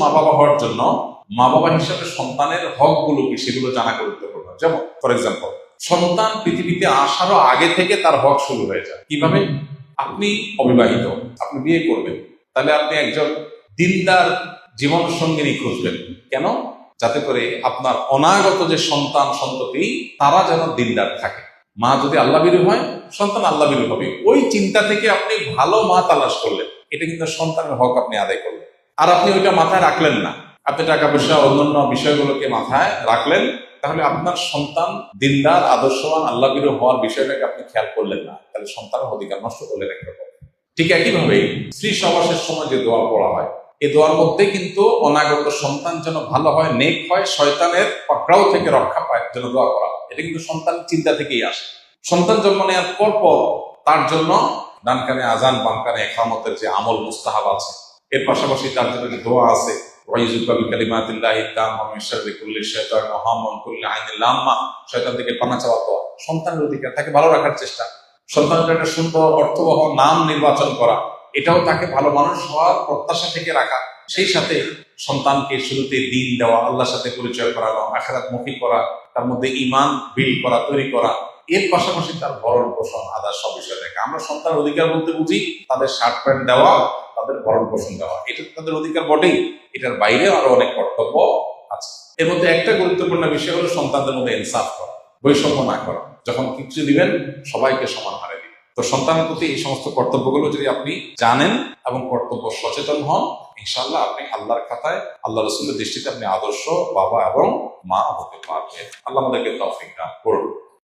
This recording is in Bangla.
মা বাবা হওয়ার জন্য মা বাবা হিসাবে সন্তানের হকগুলো কি সেগুলো জানা গুরুত্বপূর্ণ। যেমন ফর এক্সাম্পল, সন্তান পৃথিবীতে আসারও আগে থেকে তার হক শুরু হয়ে যায়। কিভাবে? আপনি অবিবাহিত, আপনি বিয়ে করবেন, তাহলে আপনি একজন দিনদার জীবন সঙ্গিনী খুঁজবেন। কেন? যাতে করে আপনার অনাগত যে সন্তান সন্ততি তারা যেন দিনদার থাকে। মা যদি আল্লাহভীরু হয়, সন্তান আল্লাহভীরু হবে। ওই চিন্তা থেকে আপনি ভালো মা তালাশ করলেন, এটা কিন্তু সন্তানের হক আপনি আদায় করলেন। আর আপনি ওইটা মাথায় রাখলেন না, আপনি টাকা পয়সা অন্যান্য বিষয়গুলোকে মাথায় রাখলেন, তাহলে আপনার সন্তান দিনদার আদর্শবান আল্লাহভীরু হওয়ার বিষয়টাকে আপনি খেয়াল করলেন না, তাহলে সন্তানের অধিকার নষ্ট করলেন একরকম। ঠিক একইভাবে স্ত্রী সহবাসের সময় যে দোয়া পড়া হয়, এই দোয়ার মধ্যে কিন্তু অনাগত সন্তান যেন ভালো হয়, নেক হয়, শয়তানের পাকড়াও থেকে রক্ষা পায়, যেন দোয়া করা। এটা কিন্তু সন্তানের চিন্তা থেকেই আসে। সন্তান জন্ম নেওয়ার পর তার জন্য ডান কানে আজান বাম কানে ইকামতের যে আমল মুস্তাহাব আছে, এর পাশাপাশি তার জন্য যে দোয়া আছে, শয়তান থেকে পানা চাওয়া দোয়া, সন্তানের অধিকার, তাকে ভালো রাখার চেষ্টা, সন্তানের একটা সুন্দর অর্থবহ নাম নির্বাচন করা, এটাও তাকে ভালো মানুষ হওয়ার প্রত্যাশা থেকে রাখা। সেই সাথে সন্তানকে শুরুতে দিন দেওয়া, আল্লাহর সাথে পরিচয় করানো, আখিরাতমুখী করা, তার মধ্যে ঈমান বিল্ড করা, তৈরি করা, এর পাশাপাশি তার ভরণ পোষণ আদার সব বিষয় থাকে। আমরা সন্তানের অধিকার বলতে বুঝি তাদের শার্ট প্যান্ট দেওয়া, তাদের ভরণ পোষণ দেওয়া, এটা তাদের অধিকার বটেই, এটার বাইরে আরো অনেক কর্তব্য আছে। এর মধ্যে একটা গুরুত্বপূর্ণ বিষয় হলো সন্তানদের মধ্যে ইনসাফ করা, বৈষম্য না করা। যখন কিছু দিবেন সবাইকে সমান হারে দিবেন। তো সন্তানের প্রতি এই সমস্ত কর্তব্যগুলো যদি আপনি জানেন এবং কর্তব্য সচেতন হন, ইনশাআল্লাহ আপনি আল্লাহর খাতায়, আল্লাহ রাসূলের দৃষ্টিতে আপনি আদর্শ বাবা এবং মা হতে পারবেন। আল্লাহ আমাদেরকে তৌফিক দান করুন।